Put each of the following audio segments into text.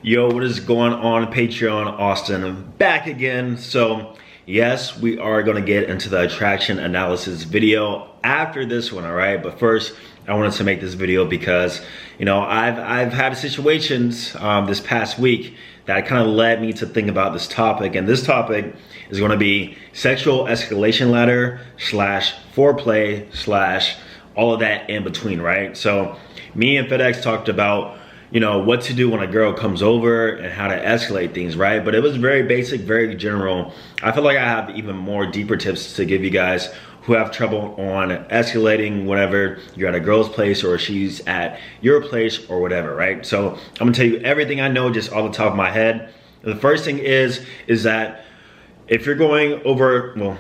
Yo, what is going on, Patreon Austin? I'm back again. So yes, we are going to get into the attraction analysis video after this one, all right? But first, I wanted to make this video because, you know, I've had situations this past week that kind of led me to think about this topic. And this topic is going to be sexual escalation ladder slash foreplay slash all of that in between, right? So me and FedEx talked about, you know, what to do when a girl comes over and how to escalate things, right? But it was very basic, very general. I feel like I have even more deeper tips to give you guys who have trouble on escalating whenever you're at a girl's place or she's at your place or whatever, right? So I'm gonna tell you everything I know just off the top of my head. The first thing is that if you're going over, well,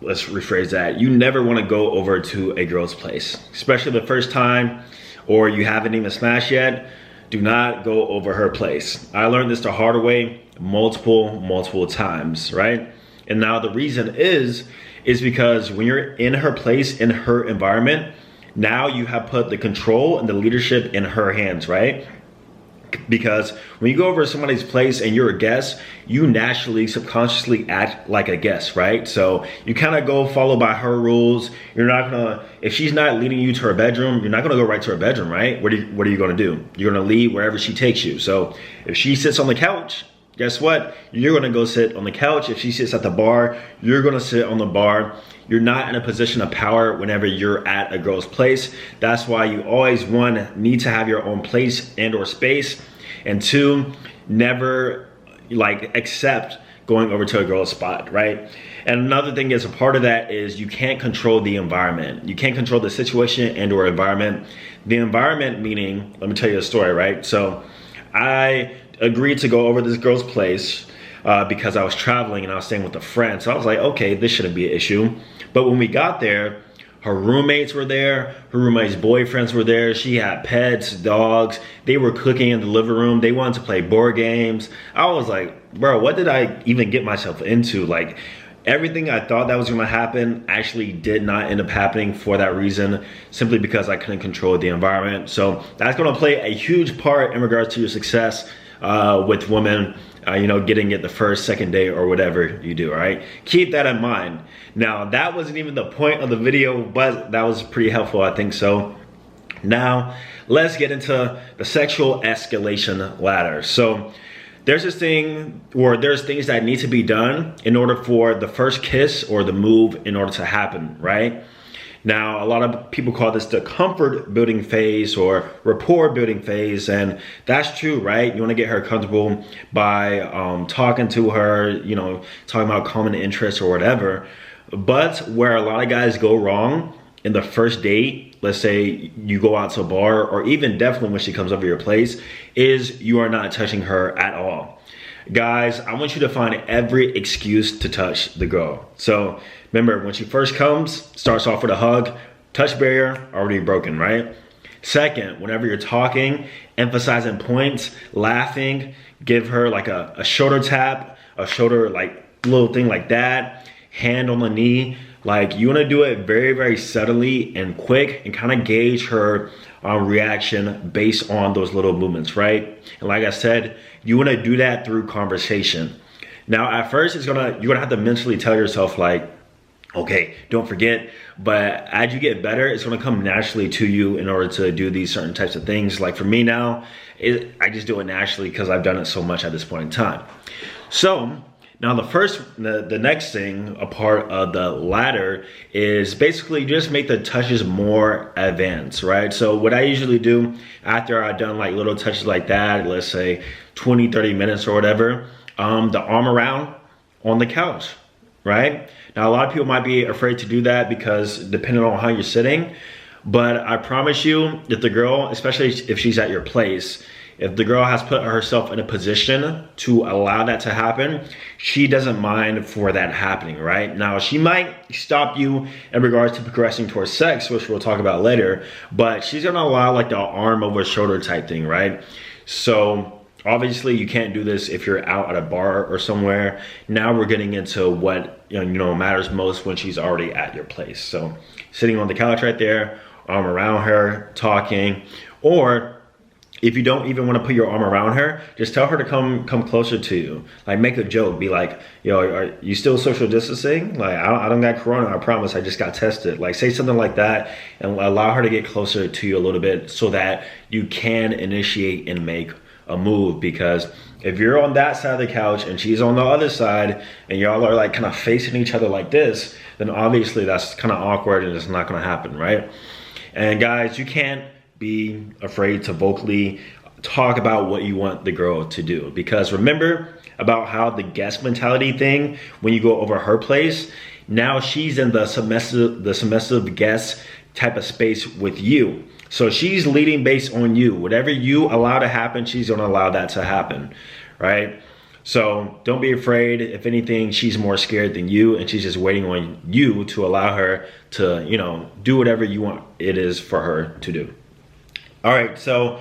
let's rephrase that. You never wanna go over to a girl's place, especially the first time or you haven't even smashed yet. Do not go over her place. I learned this the hard way multiple times, right? And now the reason is because when you're in her place, in her environment, now you have put the control and the leadership in her hands, right? Because when you go over somebody's place and you're a guest, you naturally, subconsciously act like a guest, right? So you kind of go follow by her rules. You're not gonna, if she's not leading you to her bedroom, you're not gonna go right to her bedroom, right? What are you gonna do? You're gonna lead wherever she takes you. So if she sits on the couch, guess what? You're gonna go sit on the couch. If she sits at the bar, you're gonna sit on the bar. You're not in a position of power whenever you're at a girl's place. That's why you always, one, need to have your own place and or space. And two, never like accept going over to a girl's spot, right? And another thing is a part of that is you can't control the environment. You can't control the situation and or environment. The environment meaning, let me tell you a story, right? So I agreed to go over this girl's place because I was traveling and I was staying with a friend. So I was like, okay, this shouldn't be an issue. But when we got there, her roommates were there, her roommates' boyfriends were there, she had pets, dogs, they were cooking in the living room, they wanted to play board games. I was like, bro, what did I even get myself into? Like, everything I thought that was gonna happen actually did not end up happening for that reason, simply because I couldn't control the environment. So that's gonna play a huge part in regards to your success with women, you know, getting it the first, second day or whatever you do, all right? Keep that in mind. Now, that wasn't even the point of the video, but that was pretty helpful, I think so. Now, let's get into the sexual escalation ladder. So there's this thing, or there's things that need to be done in order for the first kiss or the move in order to happen, right? Now, a lot of people call this the comfort building phase or rapport building phase, and that's true, right? You want to get her comfortable by talking to her, you know, talking about common interests or whatever. But where a lot of guys go wrong in the first date, let's say you go out to a bar, or even definitely when she comes over your place, is you are not touching her at all. Guys, I want you to find every excuse to touch the girl. So remember, when she first comes, starts off with a hug, touch barrier already broken, right? Second, whenever you're talking, emphasizing points, laughing, give her like a shoulder tap, a shoulder like little thing like that, hand on the knee. Like, you want to do it very subtly and quick and kind of gauge her reaction based on those little movements, right? And like I said, you want to do that through conversation. Now, at first, you're gonna have to mentally tell yourself like, okay, don't forget, but as you get better, it's gonna come naturally to you in order to do these certain types of things. Like for me now, I just do it naturally because I've done it so much at this point in time. So now the next thing, a part of the ladder, is basically just make the touches more advanced, right? So what I usually do after I've done like little touches like that, let's say 20, 30 minutes or whatever, the arm around on the couch, right? Now, a lot of people might be afraid to do that because depending on how you're sitting, but I promise you, if the girl, especially if she's at your place, if the girl has put herself in a position to allow that to happen, she doesn't mind for that happening, right? Now, she might stop you in regards to progressing towards sex, which we'll talk about later, but she's gonna allow like the arm over shoulder type thing, right? So obviously you can't do this if you're out at a bar or somewhere. Now we're getting into what you know matters most when she's already at your place. So sitting on the couch right there, arm around her, talking, or if you don't even want to put your arm around her, just tell her to come closer to you. Like, make a joke. Be like, yo, are you still social distancing? Like, I don't got corona, I promise, I just got tested. Like, say something like that and allow her to get closer to you a little bit so that you can initiate and make a move. Because if you're on that side of the couch and she's on the other side and y'all are like kind of facing each other like this, then obviously that's kind of awkward and it's not going to happen, right? And guys, you can't be afraid to vocally talk about what you want the girl to do, because remember about how the guest mentality thing, when you go over her place, now she's in the submissive guest type of space with you. So she's leading based on you. Whatever you allow to happen, she's gonna allow that to happen, right? So don't be afraid. If anything, she's more scared than you, and she's just waiting on you to allow her to, you know, do whatever you want it is for her to do. All right, so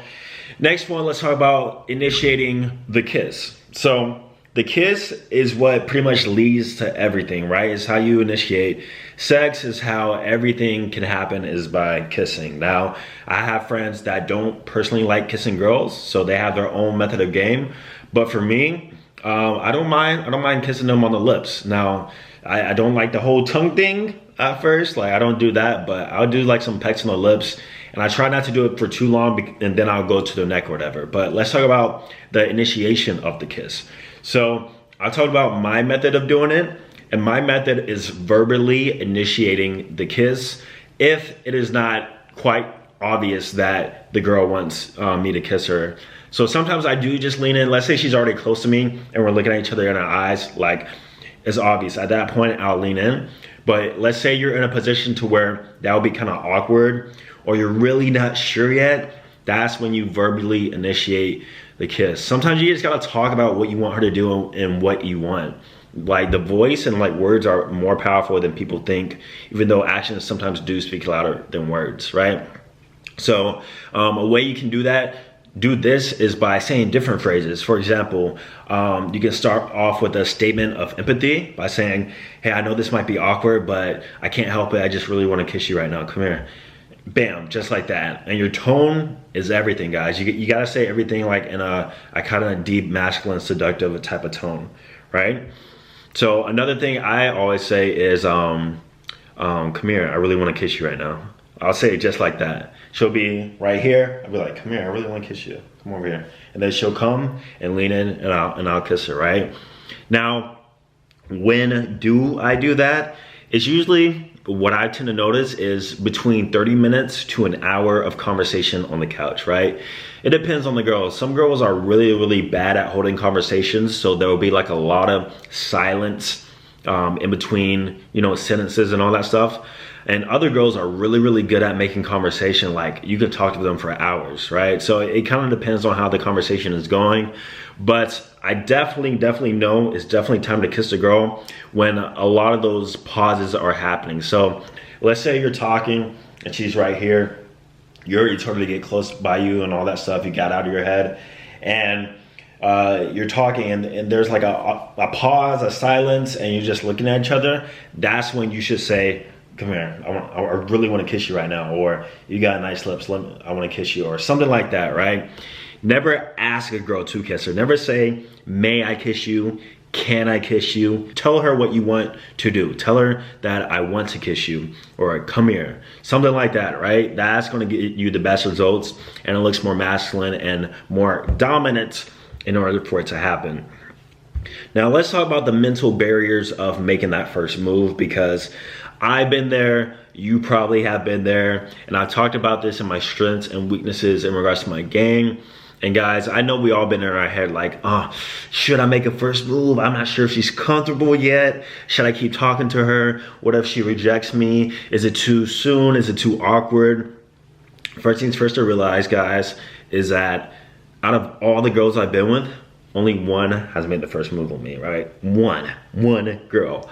next one, let's talk about initiating the kiss. So the kiss is what pretty much leads to everything, right? It's how you initiate. Sex is how everything can happen, is by kissing. Now, I have friends that don't personally like kissing girls, so they have their own method of game. But for me, I don't mind kissing them on the lips. Now, I don't like the whole tongue thing at first. Like, I don't do that, but I'll do like some pecks on the lips. And I try not to do it for too long, and then I'll go to the neck or whatever. But let's talk about the initiation of the kiss. So I'll talk about my method of doing it. And my method is verbally initiating the kiss if it is not quite obvious that the girl wants me to kiss her. So sometimes I do just lean in. Let's say she's already close to me and we're looking at each other in our eyes, like it's obvious. At that point, I'll lean in. But let's say you're in a position to where that would be kind of awkward, or you're really not sure yet, that's when you verbally initiate the kiss. Sometimes you just gotta talk about what you want her to do and what you want. Like, the voice and like words are more powerful than people think, even though actions sometimes do speak louder than words, right? So a way you can do this is by saying different phrases. For example, you can start off with a statement of empathy by saying, hey, I know this might be awkward, but I can't help it. I just really want to kiss you right now. Come here. Bam, just like that. And your tone is everything, guys. You gotta say everything like in a kind of deep, masculine, seductive type of tone, right? So another thing I always say is, come here, I really want to kiss you right now. I'll say it just like that. She'll be right here. I'll be like, come here, I really want to kiss you. Come over here. And then she'll come and lean in, and I'll kiss her, right? Now, when do I do that? It's usually, what I tend to notice is between 30 minutes to an hour of conversation on the couch, right? It depends on the girls. Some girls are really, really bad at holding conversations, so there will be like a lot of silence in between, you know, sentences and all that stuff. And other girls are really, really good at making conversation. Like, you could talk to them for hours, right? So it kind of depends on how the conversation is going. But I definitely know it's definitely time to kiss a girl when a lot of those pauses are happening. So let's say you're talking and she's right here. You're totally get close by you and all that stuff. You got out of your head and you're talking and there's like a pause, a silence, and you're just looking at each other. That's when you should say, come here, I really want to kiss you right now, or you got nice lips, I want to kiss you, or something like that, right? Never ask a girl to kiss her. Never say, may I kiss you? Can I kiss you? Tell her what you want to do. Tell her that I want to kiss you, or come here. Something like that, right? That's going to get you the best results, and it looks more masculine and more dominant in order for it to happen. Now let's talk about the mental barriers of making that first move, because I've been there, you probably have been there, and I've talked about this in my strengths and weaknesses in regards to my game. And guys, I know we all been in our head like, oh, should I make a first move? I'm not sure if she's comfortable yet. Should I keep talking to her? What if she rejects me? Is it too soon? Is it too awkward? First things first to realize, guys, is that out of all the girls I've been with, only one has made the first move on me, right? One girl.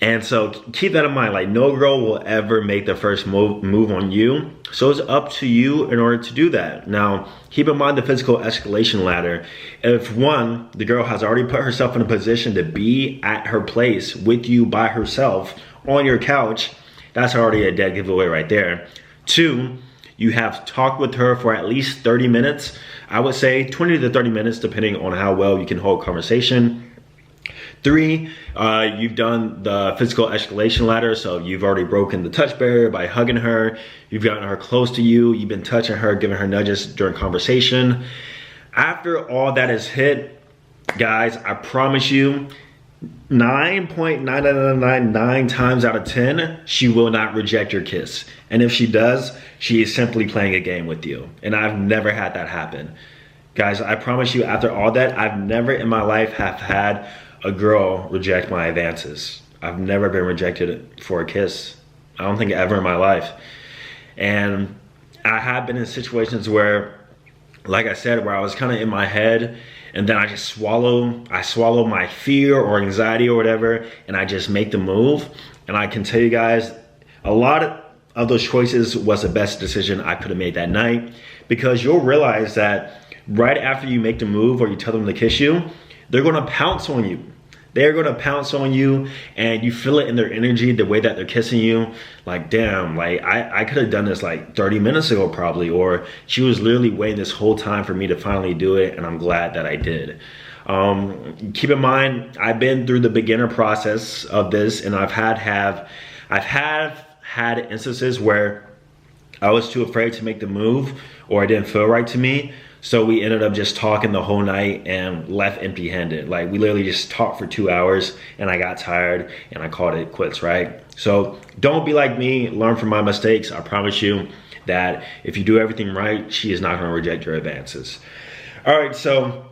And so keep that in mind, like no girl will ever make the first move on you. So it's up to you in order to do that. Now, keep in mind the physical escalation ladder. If one, the girl has already put herself in a position to be at her place with you by herself on your couch, that's already a dead giveaway right there. Two, you have talked with her for at least 30 minutes. I would say 20 to 30 minutes, depending on how well you can hold conversation. 3, you've done the physical escalation ladder, so you've already broken the touch barrier by hugging her, you've gotten her close to you, you've been touching her, giving her nudges during conversation. After all that is hit, guys, I promise you, 9.9999 times out of 10, she will not reject your kiss. And if she does, she is simply playing a game with you. And I've never had that happen. Guys, I promise you, after all that, I've never in my life have had a girl reject my advances. I've never been rejected for a kiss. I don't think ever in my life. And I have been in situations where, like I said, where I was kind of in my head and then I just swallow my fear or anxiety or whatever, and I just make the move. And I can tell you guys, a lot of those choices was the best decision I could have made that night, because you'll realize that right after you make the move or you tell them to kiss you, they're gonna pounce on you. They're gonna pounce on you, and you feel it in their energy, the way that they're kissing you. Like, damn, like I could have done this like 30 minutes ago probably, or she was literally waiting this whole time for me to finally do it, and I'm glad that I did. Keep in mind, I've been through the beginner process of this, and I've had instances where I was too afraid to make the move, or it didn't feel right to me. So we ended up just talking the whole night and left empty-handed. Like, we literally just talked for 2 hours, and I got tired and I called it quits, right? So don't be like me, learn from my mistakes. I promise you that if you do everything right, she is not gonna reject your advances. All right, so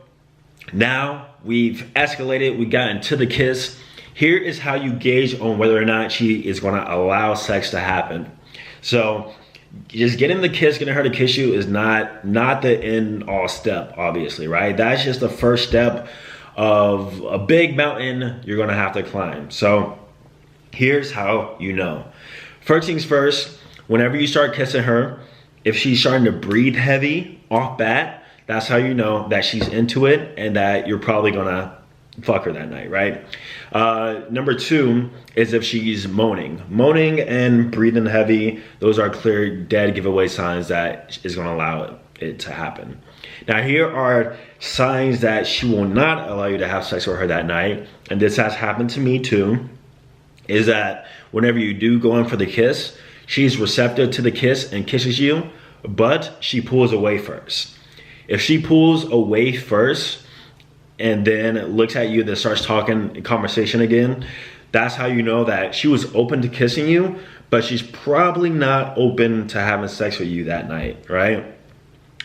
now we've escalated, we got into the kiss. Here is how you gauge on whether or not she is gonna allow sex to happen. So just getting the kiss, getting her to kiss you is not the end all step, obviously, right? That's just the first step of a big mountain you're gonna have to climb. So here's how you know. First things first, whenever you start kissing her, if she's starting to breathe heavy off bat, that's how you know that she's into it and that you're probably gonna fuck her that night, right? Number 2 is if she's moaning. Moaning and breathing heavy, those are clear dead giveaway signs that is gonna allow it to happen. Now, here are signs that she will not allow you to have sex with her that night, and this has happened to me too, is that whenever you do go in for the kiss, she's receptive to the kiss and kisses you, but she pulls away first. If she pulls away first, and then looks at you, then starts talking conversation again, that's how you know that she was open to kissing you, but she's probably not open to having sex with you that night, right?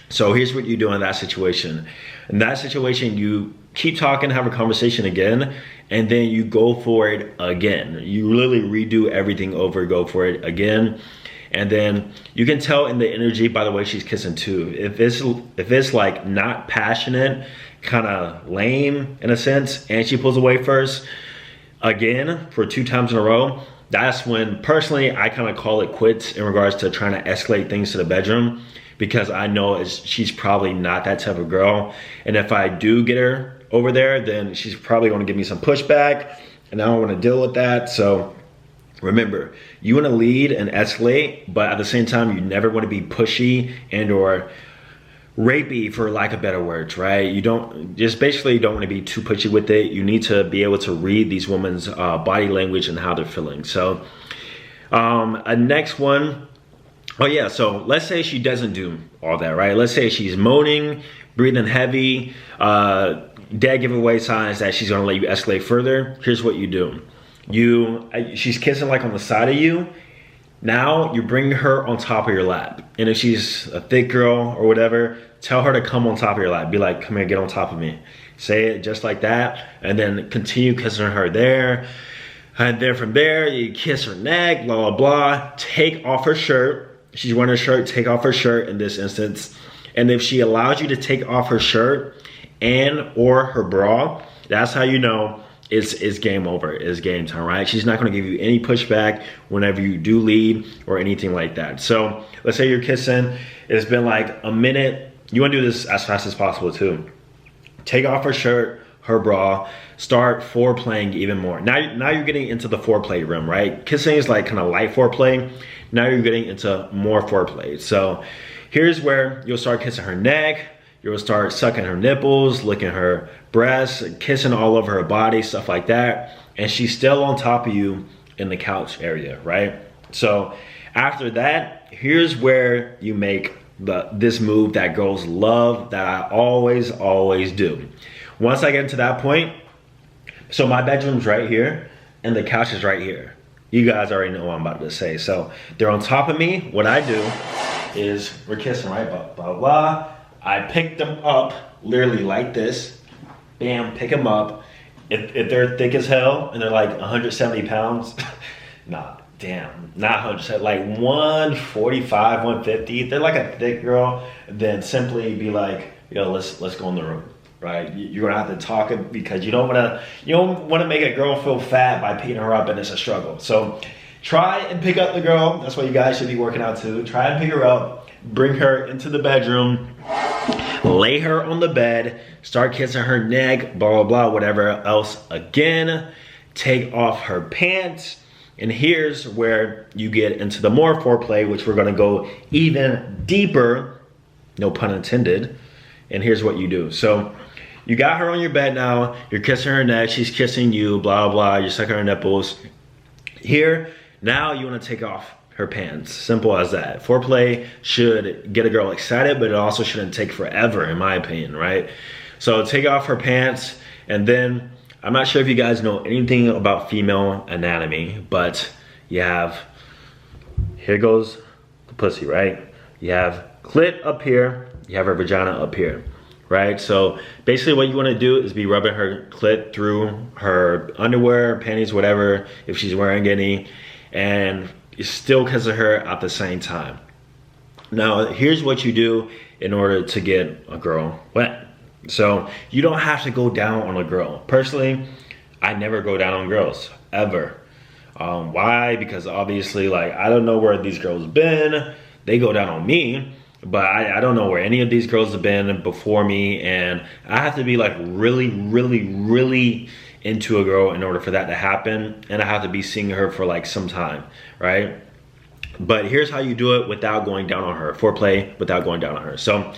So here's what you do in that situation. In that situation, you keep talking, have a conversation again, and then you go for it again. You really redo everything over, go for it again. And then you can tell in the energy by the way she's kissing too. If it's like not passionate, kind of lame in a sense, and she pulls away first again for 2 times in a row, that's when personally I kind of call it quits in regards to trying to escalate things to the bedroom, because I know she's probably not that type of girl. And if I do get her over there, then she's probably going to give me some pushback, and I don't want to deal with that. So remember, you want to lead and escalate, but at the same time, you never want to be pushy and or rapey, for lack of better words, right? You don't want to be too pushy with it. You need to be able to read these women's body language and how they're feeling. So a next one, oh yeah, so let's say she doesn't do all that, right? Let's say she's moaning, breathing heavy, dead giveaway signs that she's gonna let you escalate further. Here's what you do. She's kissing like on the side of you. Now you bring her on top of your lap. And if she's a thick girl or whatever, tell her to come on top of your lap. Be like, come here, get on top of me. Say it just like that, and then continue kissing her there. And then from there, you kiss her neck, blah, blah, blah. Take off her shirt. She's wearing a shirt, take off her shirt in this instance. And if she allows you to take off her shirt and or her bra, that's how you know it's game over, it's game time, right? She's not gonna give you any pushback whenever you do lead or anything like that. So let's say you're kissing, it's been like a minute. You wanna do this as fast as possible too. Take off her shirt, her bra, start foreplaying even more. Now you're getting into the foreplay realm, right? Kissing is like kind of light foreplay. Now you're getting into more foreplay. So here's where you'll start kissing her neck. You'll start sucking her nipples, licking her breasts, kissing all over her body, stuff like that. And she's still on top of you in the couch area, right? So after that, here's where you make this move that girls love, that I always do. Once I get to that point, so my bedroom's right here and the couch is right here. You guys already know what I'm about to say. So they're on top of me. What I do is we're kissing, right? Blah, blah, blah. I pick them up literally like this. Bam, pick them up. If they're thick as hell and they're like 170 pounds, nah, damn, not 100, like 145, 150. If they're like a thick girl, then simply be like, yo, let's go in the room, right? You're gonna have to talk because you don't wanna make a girl feel fat by picking her up, and it's a struggle. So try and pick up the girl. That's what you guys should be working out too. Try and pick her up, bring her into the bedroom, lay her on the bed, start kissing her neck, blah, blah, blah, whatever else. Again, take off her pants. And here's where you get into the more foreplay, which we're gonna go even deeper, no pun intended. And here's what you do. So you got her on your bed now, you're kissing her neck, she's kissing you, blah, blah, you're sucking her nipples. Here, now you wanna take off her pants, simple as that. Foreplay should get a girl excited, but it also shouldn't take forever, in my opinion, right? So take off her pants, and then, I'm not sure if you guys know anything about female anatomy, but you have, here goes the pussy, right? You have clit up here, you have her vagina up here, right? So basically what you wanna do is be rubbing her clit through her underwear, panties, whatever, if she's wearing any, and you still kissing her at the same time. Now, here's what you do in order to get a girl wet. So you don't have to go down on a girl. Personally, I never go down on girls, ever. Why? Because obviously, like, I don't know where these girls been. They go down on me, but I don't know where any of these girls have been before me, and I have to be like really, really, really into a girl in order for that to happen, and I have to be seeing her for like some time, right? But here's how you do it without going down on her. Foreplay without going down on her. So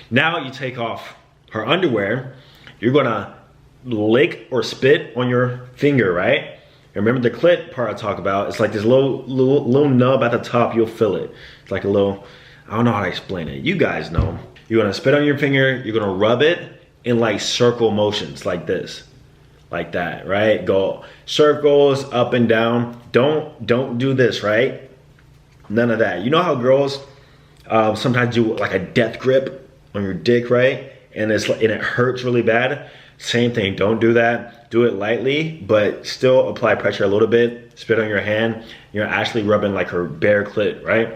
now you take off her underwear, you're gonna lick or spit on your finger, right? And remember the clit part I talk about, it's like this little nub at the top, you'll feel it. It's like a little, I don't know how to explain it. You guys know. You're gonna spit on your finger, you're gonna rub it in like circle motions like this. Like that, right? Go circles up and down. Don't do this, right? None of that. You know how girls sometimes do like a death grip on your dick, right? And it hurts really bad. Same thing, don't do that. Do it lightly, but still apply pressure a little bit. Spit on your hand. You're actually rubbing like her bare clit, right?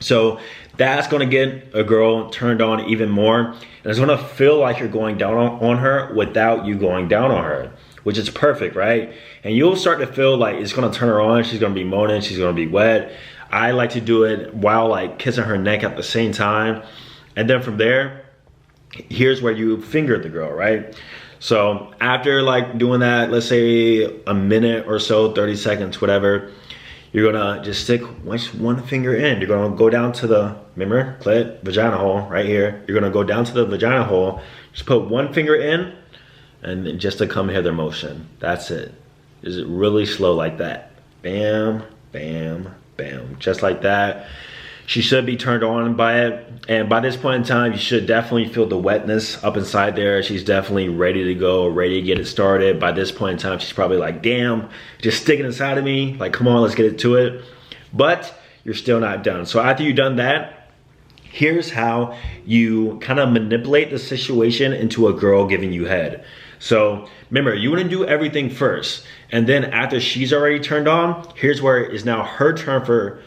So that's gonna get a girl turned on even more. And it's gonna feel like you're going down on her without you going down on her, which is perfect, right? And you'll start to feel like it's gonna turn her on. She's gonna be moaning, she's gonna be wet. I like to do it while like kissing her neck at the same time. And then from there, here's where you finger the girl, right? So after like doing that, let's say a minute or so, 30 seconds, whatever, you're gonna just stick one finger in. You're gonna go down to the, remember, clit, vagina hole, right here. You're gonna go down to the vagina hole, just put one finger in, and just to come hither motion. That's it. Is it really slow like that? Bam, bam, bam, just like that. She should be turned on by it. And by this point in time, you should definitely feel the wetness up inside there. She's definitely ready to go, ready to get it started. By this point in time, she's probably like, damn, just sticking inside of me. Like, come on, let's get it to it. But you're still not done. So after you've done that, here's how you kind of manipulate the situation into a girl giving you head. So remember, you want to do everything first. And then after she's already turned on, here's where it is now her turn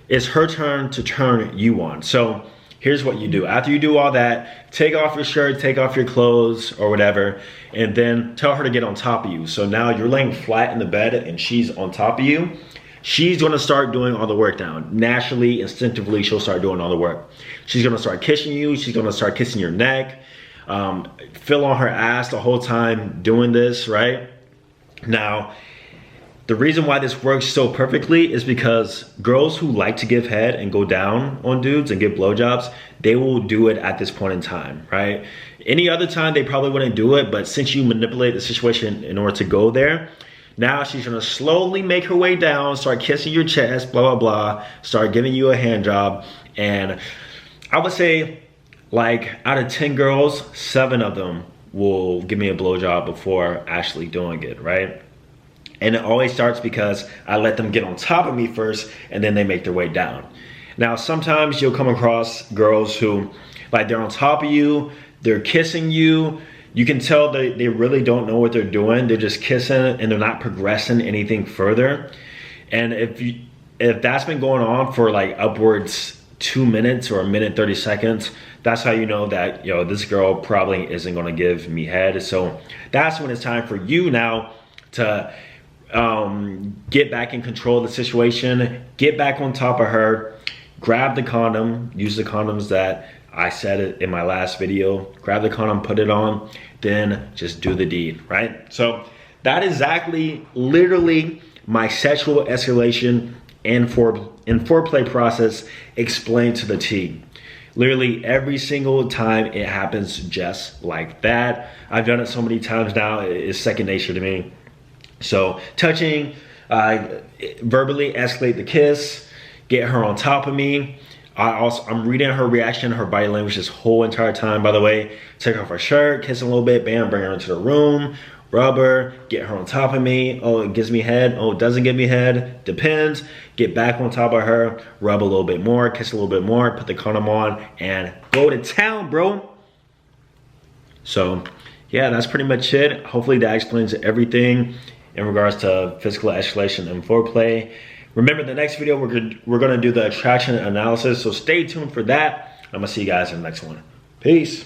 it's her turn to turn you on. So here's what you do. After you do all that, take off your shirt, take off your clothes or whatever, and then tell her to get on top of you. So now you're laying flat in the bed and she's on top of you. She's gonna start doing all the work now. Naturally, instinctively, she'll start doing all the work. She's gonna start kissing you. She's gonna start kissing your neck. feel on her ass the whole time doing this, right? Now, the reason why this works so perfectly is because girls who like to give head and go down on dudes and give blowjobs, they will do it at this point in time, right? Any other time, they probably wouldn't do it, but since you manipulate the situation in order to go there, now she's gonna slowly make her way down, start kissing your chest, blah, blah, blah, start giving you a hand job. And I would say, like, out of 10 girls, 7 of them will give me a blowjob before actually doing it, right? And it always starts because I let them get on top of me first, and then they make their way down. Now, sometimes you'll come across girls who, like, they're on top of you, they're kissing you, you can tell they really don't know what they're doing. They're just kissing and they're not progressing anything further. And if that's been going on for like upwards 2 minutes or 1:30 seconds, that's how you know that, yo, this girl probably isn't gonna give me head. So that's when it's time for you now to get back in control of the situation, get back on top of her, grab the condom, use the condoms that I said it in my last video, grab the condom, put it on, then just do the deed, right? So that is exactly, literally my sexual escalation and foreplay process explained to the T. Literally every single time it happens just like that. I've done it so many times now, it's second nature to me. So touching, verbally escalate the kiss, get her on top of me. I'm reading her reaction, her body language this whole entire time, by the way. Take off her shirt, kiss a little bit, bam, bring her into the room, rub her, get her on top of me. Oh, it gives me head. Oh, it doesn't give me head. Depends. Get back on top of her, rub a little bit more, kiss a little bit more, put the condom on, and go to town, bro. So, yeah, that's pretty much it. Hopefully that explains everything in regards to physical escalation and foreplay. Remember, the next video, we're gonna do the attraction analysis, so stay tuned for that. I'm gonna see you guys in the next one. Peace.